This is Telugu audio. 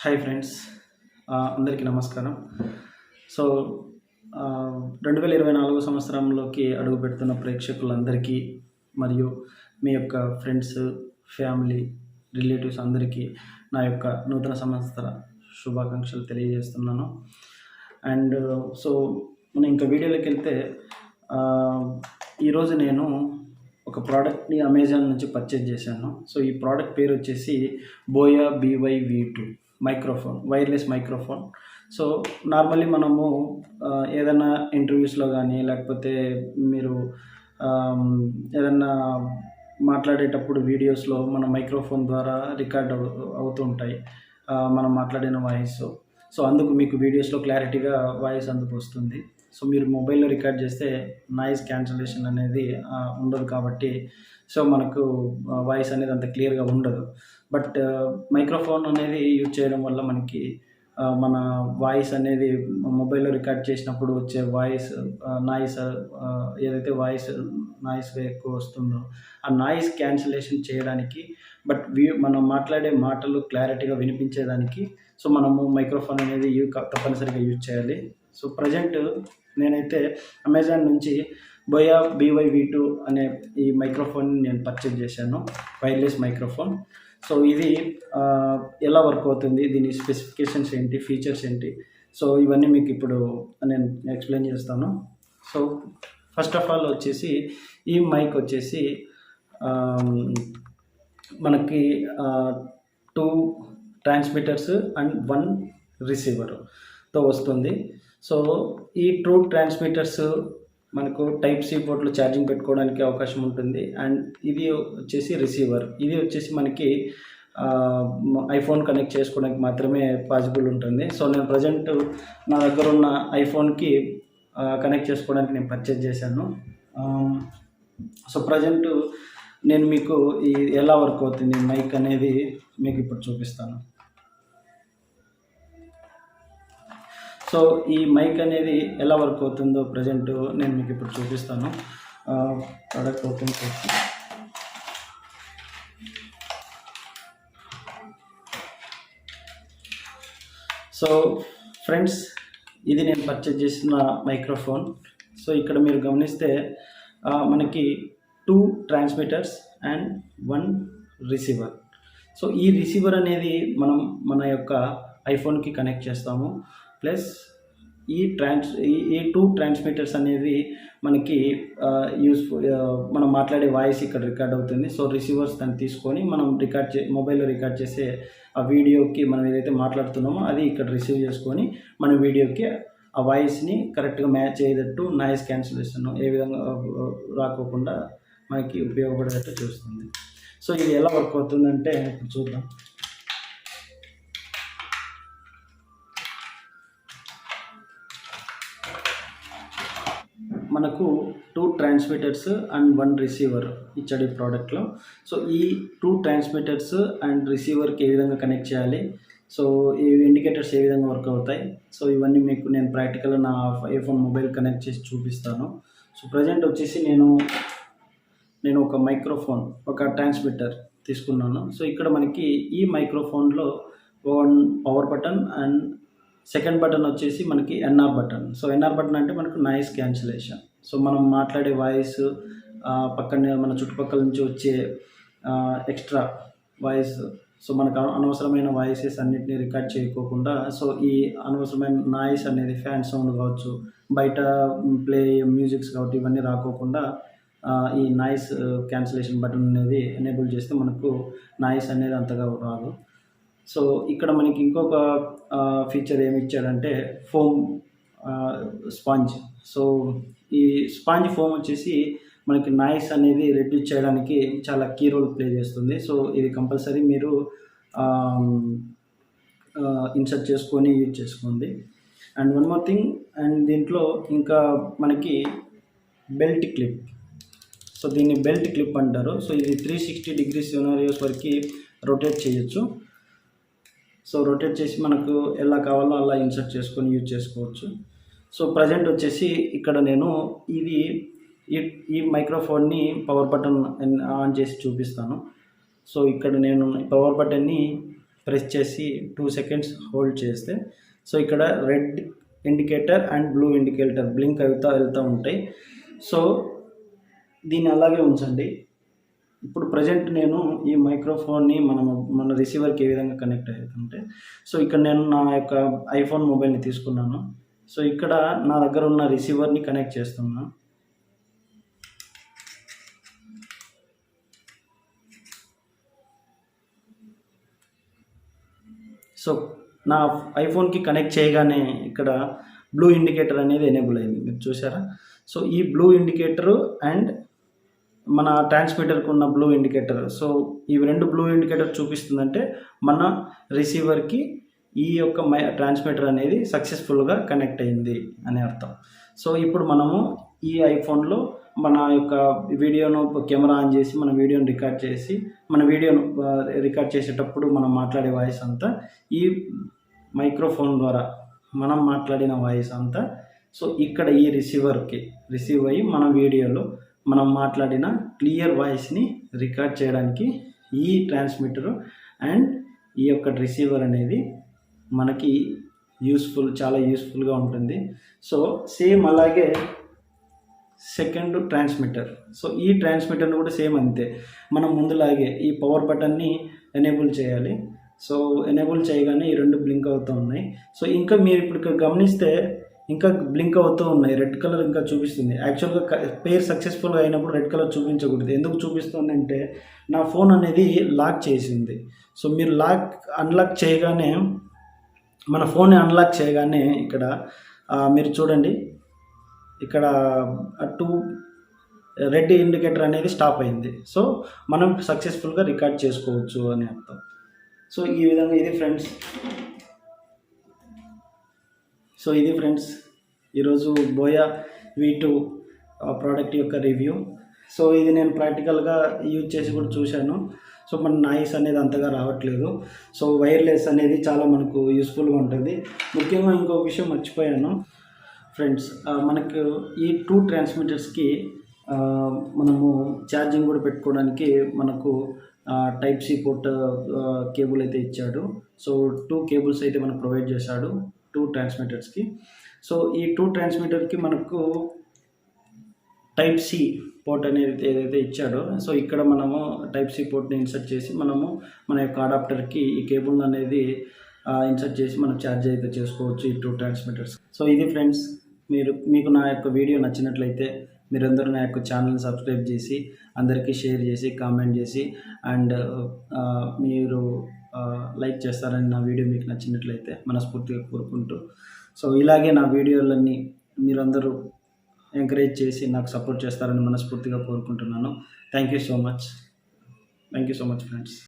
హాయ్ ఫ్రెండ్స్, అందరికీ నమస్కారం. సో 2024 సంవత్సరంలోకి అడుగుపెడుతున్న ప్రేక్షకులందరికీ మరియు మీ యొక్క ఫ్రెండ్స్, ఫ్యామిలీ, రిలేటివ్స్ అందరికీ నా యొక్క నూతన సంవత్సర శుభాకాంక్షలు తెలియజేస్తున్నాను. అండ్ సో మనం ఇంకా వీడియోలోకి వెళ్తే, ఈరోజు నేను ఒక ప్రోడక్ట్ని అమెజాన్ నుంచి పర్చేజ్ చేశాను. సో ఈ ప్రోడక్ట్ పేరు వచ్చేసి buoy BY-V2 microphone, wireless microphone. So normally మనము ఏదైనా ఇంటర్వ్యూస్లో కానీ లేకపోతే మీరు ఏదన్నా మాట్లాడేటప్పుడు వీడియోస్లో మన మైక్రోఫోన్ ద్వారా రికార్డ్ అవుతూ ఉంటాయి మనం మాట్లాడిన వాయిస్. సో అందుకు మీకు వీడియోస్లో క్లారిటీగా వాయిస్ అందుకు వస్తుంది. సో మీరు మొబైల్లో రికార్డ్ చేస్తే నాయిస్ క్యాన్సలేషన్ అనేది ఉండదు కాబట్టి సో మనకు వాయిస్ అనేది అంత క్లియర్గా ఉండదు. బట్ మైక్రోఫోన్ అనేది యూజ్ చేయడం వల్ల మనకి మన వాయిస్ అనేది మొబైల్లో రికార్డ్ చేసినప్పుడు వచ్చే వాయిస్ నాయిస్, ఏదైతే నాయిస్ ఎక్కువ వస్తుందో ఆ నాయిస్ క్యాన్సలేషన్ చేయడానికి, బట్ మనం మాట్లాడే మాటలు క్లారిటీగా వినిపించేదానికి సో మనము మైక్రోఫోన్ అనేది తప్పనిసరిగా యూజ్ చేయాలి. సో ప్రజెంట్ నేనైతే అమెజాన్ నుంచి బోయా BY-V2 అనే ఈ మైక్రోఫోన్ నేను పర్చేజ్ చేశాను, వైర్లెస్ మైక్రోఫోన్. సో ఇది ఎలా వర్క్ అవుతుంది, దీని స్పెసిఫికేషన్స్ ఏంటి, ఫీచర్స్ ఏంటి, సో ఇవన్నీ మీకు ఇప్పుడు నేను ఎక్స్ప్లెయిన్ చేస్తాను. సో ఫస్ట్ ఆఫ్ ఆల్ వచ్చేసి ఈ మైక్ వచ్చేసి మనకి 2 ట్రాన్స్మిటర్స్ అండ్ 1 రిసీవర్తో వస్తుంది. సో ఈ 2 ట్రాన్స్మిటర్స్ మనకు Type-C పోర్ట్లో ఛార్జింగ్ పెట్టుకోవడానికి అవకాశం ఉంటుంది. అండ్ ఇది వచ్చేసి రిసీవర్, ఇది వచ్చేసి మనకి ఐఫోన్ కనెక్ట్ చేసుకోవడానికి మాత్రమే పాసిబుల్ ఉంటుంది. సో నేను ప్రజెంట్ నా దగ్గర ఉన్న ఐఫోన్కి కనెక్ట్ చేసుకోవడానికి నేను పర్చేజ్ చేశాను. సో ప్రజెంట్ నేను మీకు ఈ ఎలా వర్క్ అవుతుంది మైక్ అనేది మీకు ఇప్పుడు చూపిస్తాను. సో ఈ మైక్ అనేది ఎలా వర్క్ అవుతుందో ప్రజెంట్ నేను మీకు ఇప్పుడు చూపిస్తాను. ప్రోడక్ట్ ఓపెన్ చేసి సో ఫ్రెండ్స్, ఇది నేను పర్చేజ్ చేసిన మైక్రోఫోన్. సో ఇక్కడ మీరు గమనిస్తే మనకి 2 ట్రాన్స్మిటర్స్ అండ్ 1 రిసీవర్. సో ఈ రిసీవర్ అనేది మనం మన యొక్క ఐఫోన్కి కనెక్ట్ చేస్తాము. ప్లస్ ఈ 2 ట్రాన్స్మిటర్స్ అనేవి మనకి మనం మాట్లాడే వాయిస్ ఇక్కడ రికార్డ్ అవుతుంది. సో రిసీవర్స్ దాన్ని తీసుకొని మనం మొబైల్లో రికార్డ్ చేసే ఆ వీడియోకి మనం ఏదైతే మాట్లాడుతున్నామో అది ఇక్కడ రిసీవ్ చేసుకొని మన వీడియోకి ఆ వాయిస్ని కరెక్ట్గా మ్యాచ్ అయ్యేటట్టు నాయిస్ క్యాన్సిలేషన్ ఏ విధంగా రాకోకుండా మనకి ఉపయోగపడేటట్టు చూస్తుంది. సో ఇది ఎలా వర్క్ అవుతుందంటే ఇప్పుడు చూద్దాం. మనకు 2 ట్రాన్స్మిటర్స్ అండ్ 1 రిసీవర్ ఇచ్చాడు ఈ ప్రోడక్ట్లో. సో ఈ 2 ట్రాన్స్మిటర్స్ అండ్ రిసీవర్కి ఏ విధంగా కనెక్ట్ చేయాలి, సో ఈ ఇండికేటర్స్ ఏ విధంగా వర్క్ అవుతాయి, సో ఇవన్నీ మీకు నేను ప్రాక్టికల్గా నా ఐఫోన్ మొబైల్ కనెక్ట్ చేసి చూపిస్తాను. సో ప్రజెంట్ వచ్చేసి నేను ఒక మైక్రోఫోన్, ఒక ట్రాన్స్మిటర్ తీసుకున్నాను. సో ఇక్కడ మనకి ఈ మైక్రోఫోన్లో 1 power button and second button వచ్చేసి మనకి NR button. So NR button అంటే మనకు నాయిస్ క్యాన్సిలేషన్. సో మనం మాట్లాడే వాయిస్ పక్కనే మన చుట్టుపక్కల నుంచి వచ్చే ఎక్స్ట్రా వాయిస్, సో మనకు అనవసరమైన వాయిసెస్ అన్నిటిని రికార్డ్ చేయకోకుండా, సో ఈ అనవసరమైన నాయిస్ అనేది ఫ్యాన్ సౌండ్ కావచ్చు, బయట ప్లే మ్యూజిక్స్ కావచ్చు, ఇవన్నీ రాకోకుండా ఈ నాయిస్ క్యాన్సిలేషన్ బటన్ అనేది ఎనేబుల్ చేస్తే మనకు నాయిస్ అనేది అంతగా రాదు. సో ఇక్కడ మనకి ఇంకొక ఫీచర్ ఏమి ఇచ్చాడంటే ఫోమ్ స్పాంజ్. సో ఈ స్పాంజ్ ఫోమ్ వచ్చేసి మనకి నాయిస్ అనేది రెడ్యూస్ చేయడానికి చాలా కీ రోల్ ప్లే చేస్తుంది. సో ఇది కంపల్సరీ మీరు ఇన్సర్ట్ చేసుకొని యూజ్ చేసుకోండి. And one more thing, and దీంట్లో ఇంకా మనకి బెల్ట్ క్లిప్. సో దీన్ని బెల్ట్ క్లిప్ అంటారు. సో ఇది 360 డిగ్రీస్ సినారియోస్ వరకు రొటేట్ చేయొచ్చు. సో రొటేట్ చేసి మనకు ఎలా కావాలో అలా ఇన్సర్ట్ చేసుకొని యూజ్ చేసుకోవచ్చు. సో ప్రజెంట్ వచ్చేసి ఇక్కడ నేను ఈ మైక్రోఫోన్ని పవర్ బటన్ ఆన్ చేసి చూపిస్తాను. సో ఇక్కడ నేను పవర్ బటన్ని ప్రెస్ చేసి 2 సెకండ్స్ హోల్డ్ చేస్తే సో ఇక్కడ red indicator and blue indicator blink అవుతూ వెళ్తూ ఉంటాయి. సో దీన్ని అలాగే ఉంచండి. ఇప్పుడు ప్రజెంట్ నేను ఈ మైక్రోఫోన్ని మన రిసీవర్కి ఏ విధంగా కనెక్ట్ అవుతుంటే సో ఇక్కడ నేను నా యొక్క ఐఫోన్ మొబైల్ని తీసుకున్నాను. సో ఇక్కడ నా దగ్గర ఉన్న రిసీవర్ని కనెక్ట్ చేస్తున్నాను. సో నా ఐఫోన్కి కనెక్ట్ చేయగానే ఇక్కడ బ్లూ ఇండికేటర్ అనేది ఎనేబుల్ అయింది, మీరు చూసారా. సో ఈ బ్లూ ఇండికేటరు అండ్ మన ట్రాన్స్మిటర్కి ఉన్న బ్లూ ఇండికేటర్, సో ఇవి రెండు బ్లూ ఇండికేటర్ చూపిస్తుందంటే మన రిసీవర్కి ఈ యొక్క ట్రాన్స్మిటర్ అనేది సక్సెస్ఫుల్గా కనెక్ట్ అయింది అని అర్థం. సో ఇప్పుడు మనము ఈ ఐఫోన్లో మన యొక్క వీడియోను కెమెరా ఆన్ చేసి మన వీడియోను రికార్డ్ చేసేటప్పుడు మనం మాట్లాడే వాయిస్ అంతా ఈ మైక్రోఫోన్ ద్వారా మనం మాట్లాడిన వాయిస్ అంతా సో ఇక్కడ ఈ రిసీవర్కి రిసీవ్ అయ్యి మన వీడియోలో మనం మాట్లాడిన క్లియర్ వాయిస్ని రికార్డ్ చేయడానికి ఈ ట్రాన్స్మిటర్ అండ్ ఈ యొక్క రిసీవర్ అనేది మనకి చాలా యూస్ఫుల్గా ఉంటుంది. సో సేమ్ అలాగే సెకండ్ ట్రాన్స్మిటర్, సో ఈ ట్రాన్స్మిటర్ని కూడా సేమ్ అంతే, మనం ముందులాగే ఈ పవర్ బటన్ని ఎనేబుల్ చేయాలి. సో ఎనేబుల్ చేయగానే ఈ రెండు బ్లింక్ అవుతూ ఉన్నాయి. సో ఇంకా మీరు ఇప్పుడు గమనిస్తే ఇంకా బ్లింక్ అవుతూ ఉన్నాయి, రెడ్ కలర్ ఇంకా చూపిస్తుంది. యాక్చువల్గా పేర్ సక్సెస్ఫుల్గా అయినప్పుడు రెడ్ కలర్ చూపించకూడదు. ఎందుకు చూపిస్తుంది అంటే నా ఫోన్ అనేది లాక్ చేసింది. సో మీరు అన్లాక్ చేయగానే మన ఫోన్ని అన్లాక్ చేయగానే ఇక్కడ మీరు చూడండి, ఇక్కడ 2 రెడ్ ఇండికేటర్ అనేది స్టాప్ అయింది. సో మనం సక్సెస్ఫుల్గా రికార్డ్ చేసుకోవచ్చు అని అర్థం. సో ఈ విధంగా ఇది ఫ్రెండ్స్ ఈరోజు బోయా V2 ప్రోడక్ట్ యొక్క రివ్యూ. సో ఇది నేను ప్రాక్టికల్గా యూజ్ చేసి కూడా చూశాను. సో మన నాయిస్ అనేది అంతగా రావట్లేదు. సో వైర్లెస్ అనేది చాలా మనకు యూస్ఫుల్గా ఉంటుంది. ముఖ్యంగా ఇంకో విషయం మర్చిపోయాను ఫ్రెండ్స్, మనకు ఈ 2 ట్రాన్స్మిటర్స్కి మనము ఛార్జింగ్ కూడా పెట్టుకోవడానికి మనకు టైప్ సి పోర్ట్ కేబుల్ అయితే ఇచ్చాడు. సో 2 కేబుల్స్ అయితే మనకు ప్రొవైడ్ చేశాడు 2 ట్రాన్స్మిటర్స్కి. సో ఈ 2 ట్రాన్స్మిటర్కి మనకు టైప్ సి పోర్ట్ అనేది ఏదైతే ఇచ్చాడో సో ఇక్కడ మనము టైప్ సి పోర్ట్ని ఇన్సర్ట్ చేసి మనము మన యొక్క అడాప్టర్కి ఈ కేబుల్ అనేది ఇన్సర్ట్ చేసి మనం ఛార్జ్ అయితే చేసుకోవచ్చు ఈ 2 ట్రాన్స్మిటర్స్. సో ఇది ఫ్రెండ్స్, మీకు నా యొక్క వీడియో నచ్చినట్లయితే మీరందరూ నా యొక్క ఛానల్ని సబ్స్క్రైబ్ చేసి అందరికీ షేర్ చేసి కామెంట్ చేసి అండ్ మీరు లైక్ చేస్తారని నా వీడియో మీకు నచ్చినట్లయితే మనస్ఫూర్తిగా కోరుకుంటూ, సో ఇలాగే నా వీడియోలన్నీ మీరందరూ ఎంకరేజ్ చేసి నాకు సపోర్ట్ చేస్తారని మనస్ఫూర్తిగా కోరుకుంటున్నాను. Thank you so much friends.